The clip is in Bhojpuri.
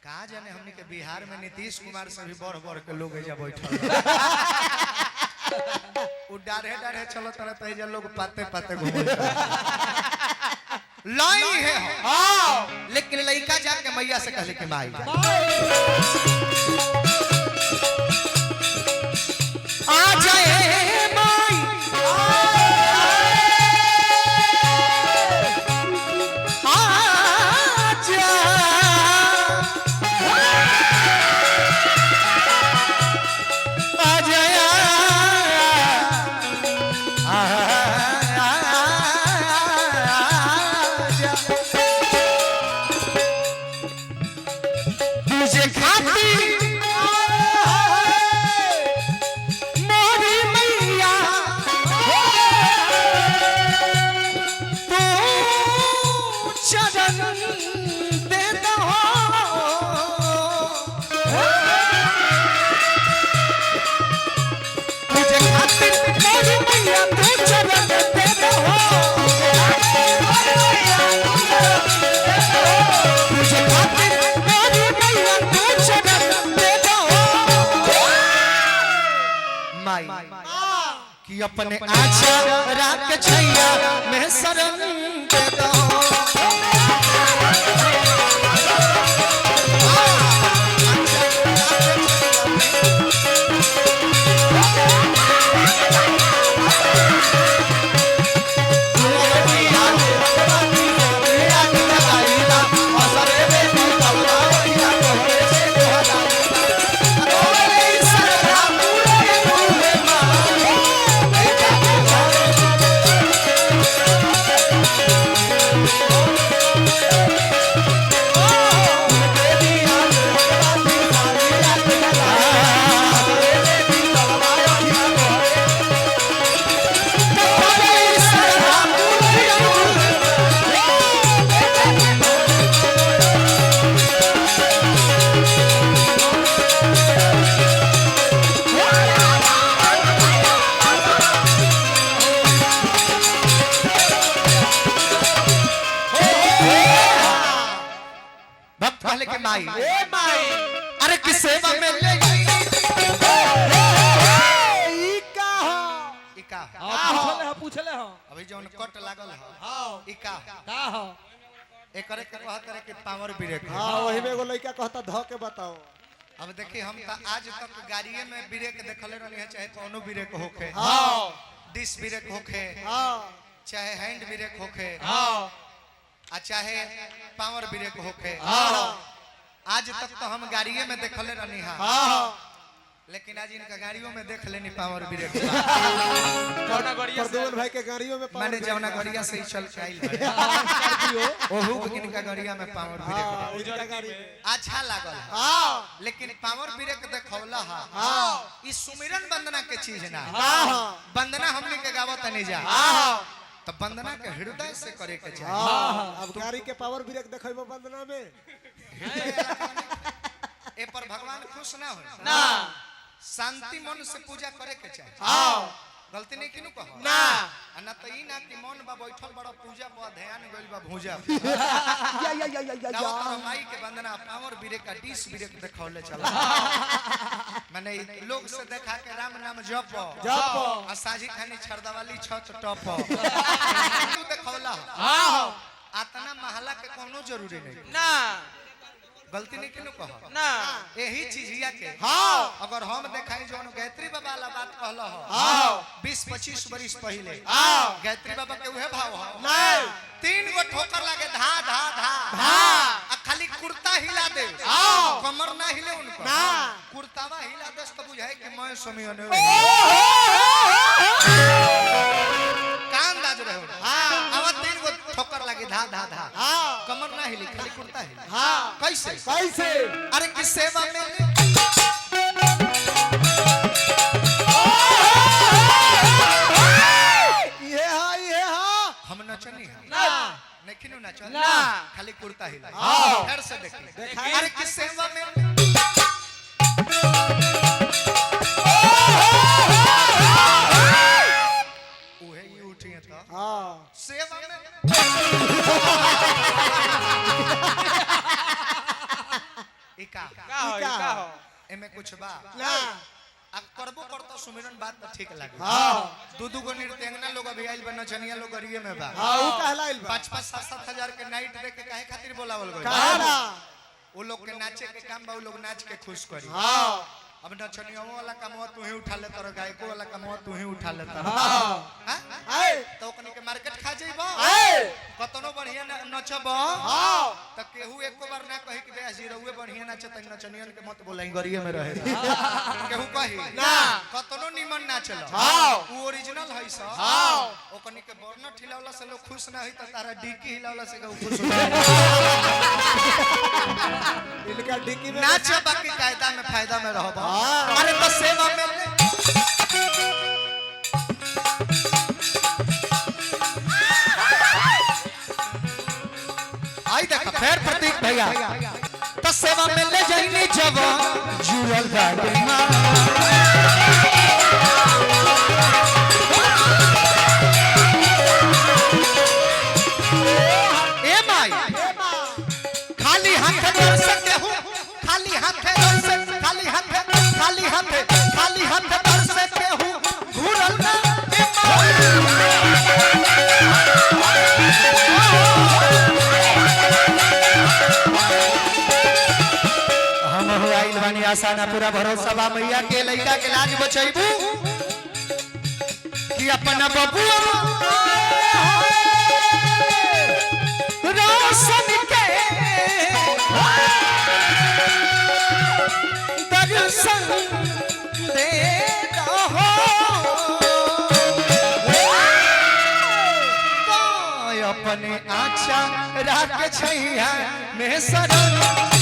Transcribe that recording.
कहा जाने हमने के बिहार में नीतीश कुमार से भी बढ़ के लोग एजा बैठल उ डाढ़े डाढ़े चलो तरह तो एजा लोग पाते पाते घूमत लाई है हां लेकिन लइका जाके मैया से कहले के माई आ जाए माई कि अपने आँचा राख छैया में शरण दे दो माई अरे किस सेवा में ले पूछले हो अभी जौन कट लागल है हां ई का हो एकरे के कहत रहे कि पावर ब्रेक हां वही में एगो लड़का कहता ध के बताओ अब देखिए हम त आज तक गाड़िए में ब्रेक देखले रहनी है चाहे कोनो ब्रेक होखे हां डिस्क ब्रेक होखे हां चाहे हैंड ब्रेक होखे हां आ चाहे पावर ब्रेक होखे हां आज तक तो हम गाड़िए में देखले रहनी है हां लेकिन आज इनका गाड़ियों में देख लेनी पावर ब्रेक जौना गड़िया से प्रदूल भाई के गाड़ियों में माने जौना गड़िया से ही चल के आइल है ओहू इनका गड़िया में पावर ब्रेक उजड़ा गाड़ी अच्छा लागल हां लेकिन पावर ब्रेक देखौला हां ई सुमिरन वंदना के चीज ना हां वंदना हमनी के गावत नहीं जा हां तो वंदना के हृदय से करे के चाहिए हां अब गाड़ी के पावर ब्रेक देखैबो वंदना में ए पर भगवान खुश ना हो ना शांति मन से पूजा करे के चाहिए हां गलती नहीं किनु कहो ना ना तो ई ना कि मन बा बैठल बड़ा पूजा पर ध्यान गइल बा भूजा या माई के वंदना पावर ब्रेक का डिस ब्रेक देखौले चला माने लोग से देखा के राम नाम जप जप आ साझी खानी छरदवाली छत टप तू देखौला हां आतना महला के कोनो जरूरी नहीं ना गलती नहीं किनु कहो ना यही चीजिया के हां अगर हम देखाई जोन गायत्री बाबा वाला बात कहला हो हां 20-25 वर्ष पहले हां गायत्री बाबा के उहे भाव हो नहीं 3 गो ठोकर लागे धा धा धा हां आ खाली कुर्ता हिला दे हां कमर ना हिले उनको ना कुर्तावा हिला दे तो बुझाए कि मैं समियने कान दाज रहे हो हां अब 3 गो ठोकर लागे धा धा धा हां कमर ना हिले खाली कुर्ता हिले हां कैसे कैसे अरे किस सेवा में ये हा हम नचनी है ना नहीं नचल ना खाली कुर्ता हिला हाँ। फिर से देखिए दिखाई। अरे किस सेवा में उहे ही उठिए तो हां सेवा में का हो एमे कुछ बा ना अब करबो करतो सुमिरन बात तो ठीक लागे हां दू गो नृत्यंगना लोग अभी आइल बा नचनिया लोग गरिए में बा हां ऊ कहलाइल बा 5-5 7-7 हजार के नाइट दे के काहे खातिर बोलावल गइल कहला वो लोग के नाचे के काम बा वो लोग नाच के खुश करी हां अब नचनियों वाला कमवा तू ही उठा ले तर गायको वाला कमवा तू ही उठा ले तर हां हां आए तो कनी के मार्केट खा जइबो आए कतनो बढ़िया नचब हां त केहू एको बार ना कहि कि बेसी रहुए बढ़िया नाचत नचनियन के मत बोलाई गरिए में रहे केहू कहि ना कतनो निमन नाचल हां उ ओरिजिनल है स हां ओ कनी के बर्न ठिलावला से लोग खुश ना होई त तारा डीकी हिलावला से केहू खुश हो इनका डिक्की में नाच बाकी कायदा में फायदा में रहबा हां अरे बस सेवा में आई देखा फेर प्रतीक भैया तो सेवा में ले जाइनी जवान जुड़ल बाड़ी ए माई खाली हाथ दर सकते हूं खाली हाथ दर से खाली हाथ खाली हाथ खाली हाथ दर सकते हूं घूरल ना ए हम हो आइल बानी आशा ना पूरा भरोसा बा मैया के लइका के लाज बचैबू कि अपना बबुआ रोशन के दर्शन दे दहो तो अपने आँचा राख छैया में शरण